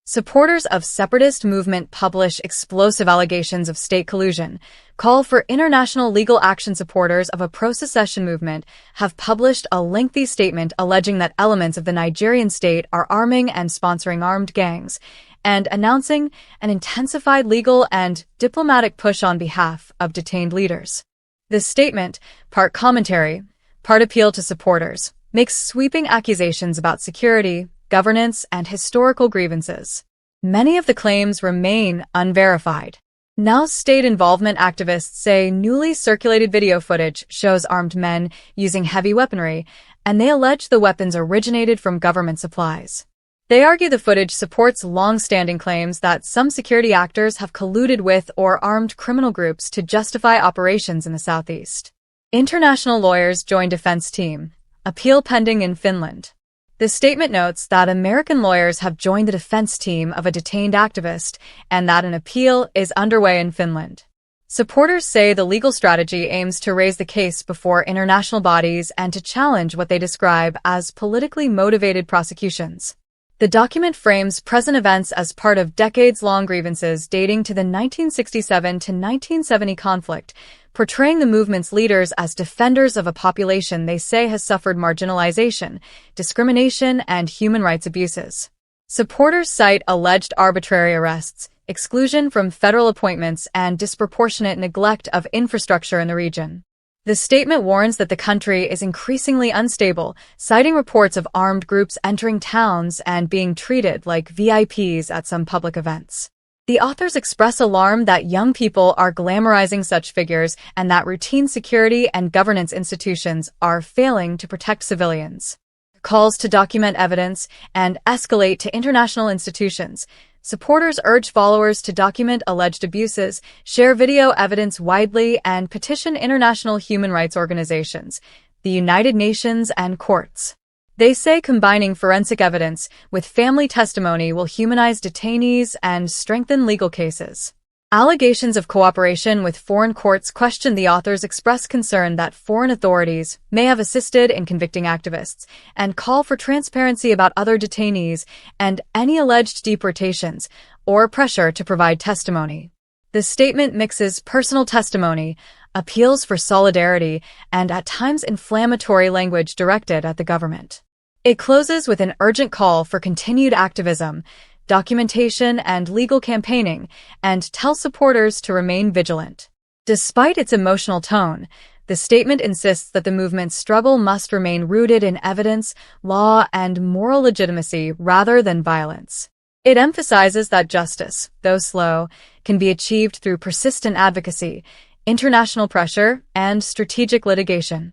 Supporters of separatist movement publish explosive allegations of state collusion, call for international legal action. Supporters of a pro-secession movement have published a lengthy statement alleging that elements of the Nigerian state are arming and sponsoring armed gangs, and announcing an intensified legal and diplomatic push on behalf of detained leaders. This statement, part commentary, part appeal to supporters, makes sweeping accusations about security, governance, and historical grievances. Many of the claims remain unverified. Now, state involvement activists say newly circulated video footage shows armed men using heavy weaponry, and they allege the weapons originated from government supplies. They argue the footage supports long-standing claims that some security actors have colluded with or armed criminal groups to justify operations in the southeast. International lawyers join defense team. Appeal pending in Finland. The statement notes that American lawyers have joined the defense team of a detained activist and that an appeal is underway in Finland. Supporters say the legal strategy aims to raise the case before international bodies and to challenge what they describe as politically motivated prosecutions. The document frames present events as part of decades-long grievances dating to the 1967 to 1970 conflict, portraying the movement's leaders as defenders of a population they say has suffered marginalization, discrimination, and human rights abuses. Supporters cite alleged arbitrary arrests, exclusion from federal appointments, and disproportionate neglect of infrastructure in the region. The statement warns that the country is increasingly unstable, citing reports of armed groups entering towns and being treated like VIPs at some public events. The authors express alarm that young people are glamorizing such figures and that routine security and governance institutions are failing to protect civilians. Calls to document evidence and escalate to international institutions. Supporters urge followers to document alleged abuses, share video evidence widely, and petition international human rights organizations, the United Nations, and courts. They say combining forensic evidence with family testimony will humanize detainees and strengthen legal cases. Allegations of cooperation with foreign courts question. The authors express concern that foreign authorities may have assisted in convicting activists and call for transparency about other detainees and any alleged deportations or pressure to provide testimony. The statement mixes personal testimony, appeals for solidarity, and at times inflammatory language directed at the government. It closes with an urgent call for continued activism, documentation, and legal campaigning, and tells supporters to remain vigilant. Despite its emotional tone, the statement insists that the movement's struggle must remain rooted in evidence, law, and moral legitimacy rather than violence. It emphasizes that justice, though slow, can be achieved through persistent advocacy, international pressure, and strategic litigation.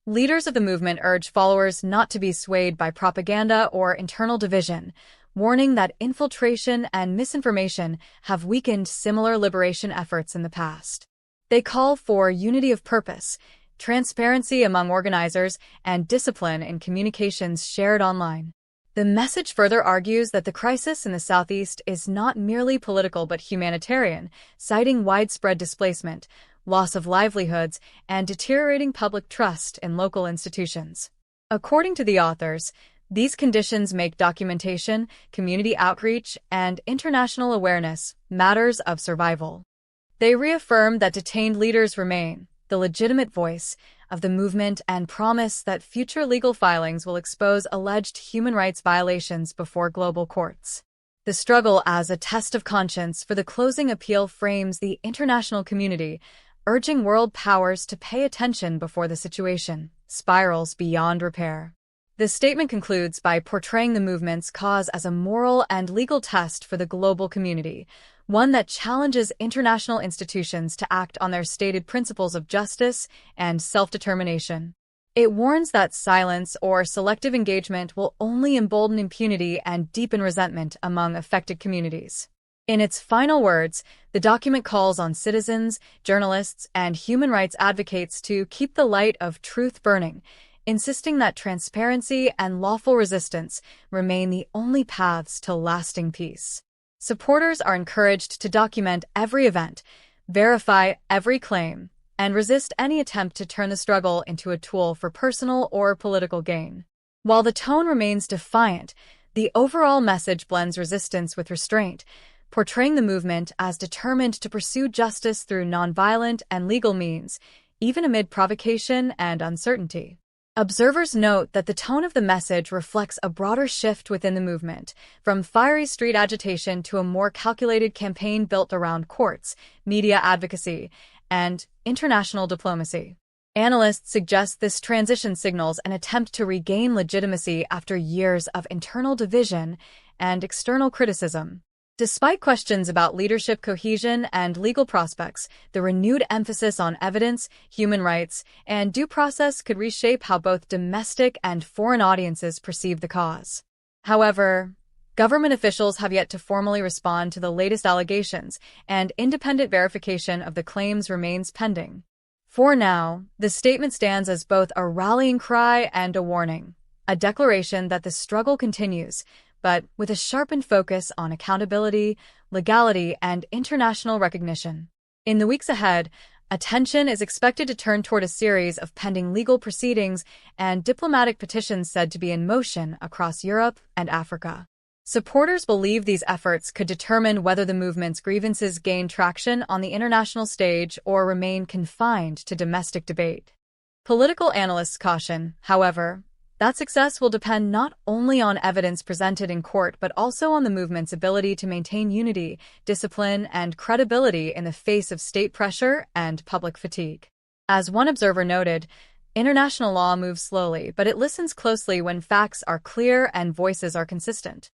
Leaders of the movement urge followers not to be swayed by propaganda or internal division, warning that infiltration and misinformation have weakened similar liberation efforts in the past. They call for unity of purpose, transparency among organizers, and discipline in communications shared online. The message further argues that the crisis in the Southeast is not merely political but humanitarian, citing widespread displacement, loss of livelihoods, and deteriorating public trust in local institutions. According to the authors, these conditions make documentation, community outreach, and international awareness matters of survival. They reaffirm that detained leaders remain the legitimate voice of the movement and promise that future legal filings will expose alleged human rights violations before global courts. The struggle as a test of conscience for the closing appeal frames the international community, urging world powers to pay attention before the situation spirals beyond repair. The statement concludes by portraying the movement's cause as a moral and legal test for the global community, one that challenges international institutions to act on their stated principles of justice and self-determination. It warns that silence or selective engagement will only embolden impunity and deepen resentment among affected communities. In its final words, the document calls on citizens, journalists, and human rights advocates to keep the light of truth burning, insisting that transparency and lawful resistance remain the only paths to lasting peace. Supporters are encouraged to document every event, verify every claim, and resist any attempt to turn the struggle into a tool for personal or political gain. While the tone remains defiant, The overall message blends resistance with restraint, portraying the movement as determined to pursue justice through nonviolent and legal means, even amid provocation and uncertainty. Observers note that the tone of the message reflects a broader shift within the movement, from fiery street agitation to a more calculated campaign built around courts, media advocacy, and international diplomacy. Analysts suggest this transition signals an attempt to regain legitimacy after years of internal division and external criticism. Despite questions about leadership cohesion and legal prospects, the renewed emphasis on evidence, human rights, and due process could reshape how both domestic and foreign audiences perceive the cause. However, government officials have yet to formally respond to the latest allegations, and independent verification of the claims remains pending. For now, the statement stands as both a rallying cry and a warning, a declaration that the struggle continues, but with a sharpened focus on accountability, legality, and international recognition. In the weeks ahead, attention is expected to turn toward a series of pending legal proceedings and diplomatic petitions said to be in motion across Europe and Africa. Supporters believe these efforts could determine whether the movement's grievances gain traction on the international stage or remain confined to domestic debate. Political analysts caution, however, that success will depend not only on evidence presented in court but also on the movement's ability to maintain unity, discipline, and credibility in the face of state pressure and public fatigue. As one observer noted, international law moves slowly, but it listens closely when facts are clear and voices are consistent.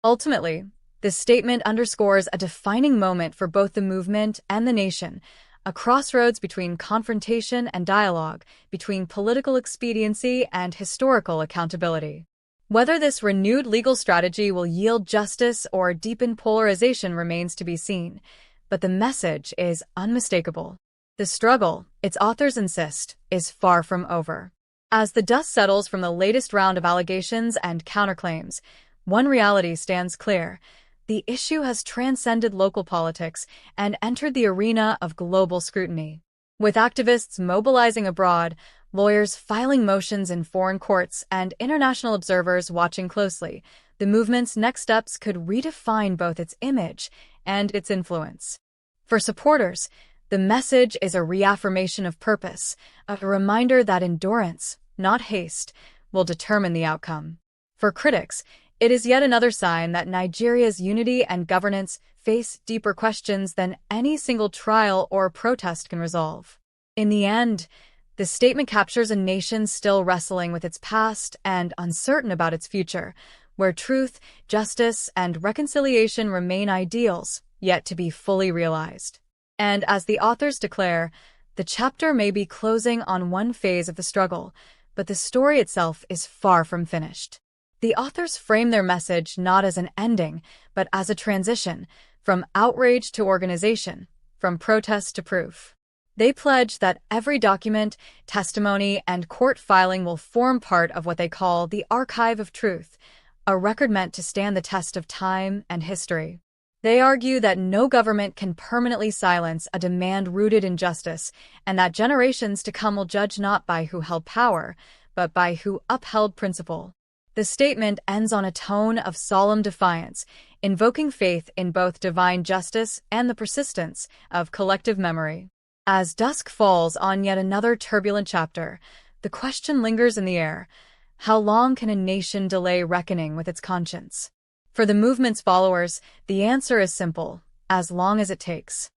Ultimately, this statement underscores a defining moment for both the movement and the nation, a crossroads between confrontation and dialogue, between political expediency and historical accountability. Whether this renewed legal strategy will yield justice or deepen polarization remains to be seen, but the message is unmistakable. The struggle, its authors insist, is far from over. As the dust settles from the latest round of allegations and counterclaims, one reality stands clear. The issue has transcended local politics and entered the arena of global scrutiny. With activists mobilizing abroad, lawyers filing motions in foreign courts, and international observers watching closely, the movement's next steps could redefine both its image and its influence. For supporters, the message is a reaffirmation of purpose, a reminder that endurance, not haste, will determine the outcome. For critics, it is yet another sign that Nigeria's unity and governance face deeper questions than any single trial or protest can resolve. In the end, the statement captures a nation still wrestling with its past and uncertain about its future, where truth, justice, and reconciliation remain ideals, yet to be fully realized. And as the authors declare, the chapter may be closing on one phase of the struggle, but the story itself is far from finished. The authors frame their message not as an ending, but as a transition, from outrage to organization, from protest to proof. They pledge that every document, testimony, and court filing will form part of what they call the archive of truth, a record meant to stand the test of time and history. They argue that no government can permanently silence a demand rooted in justice, and that generations to come will judge not by who held power, but by who upheld principle. The statement ends on a tone of solemn defiance, invoking faith in both divine justice and the persistence of collective memory. As dusk falls on yet another turbulent chapter, the question lingers in the air: how long can a nation delay reckoning with its conscience? For the movement's followers, the answer is simple: as long as it takes.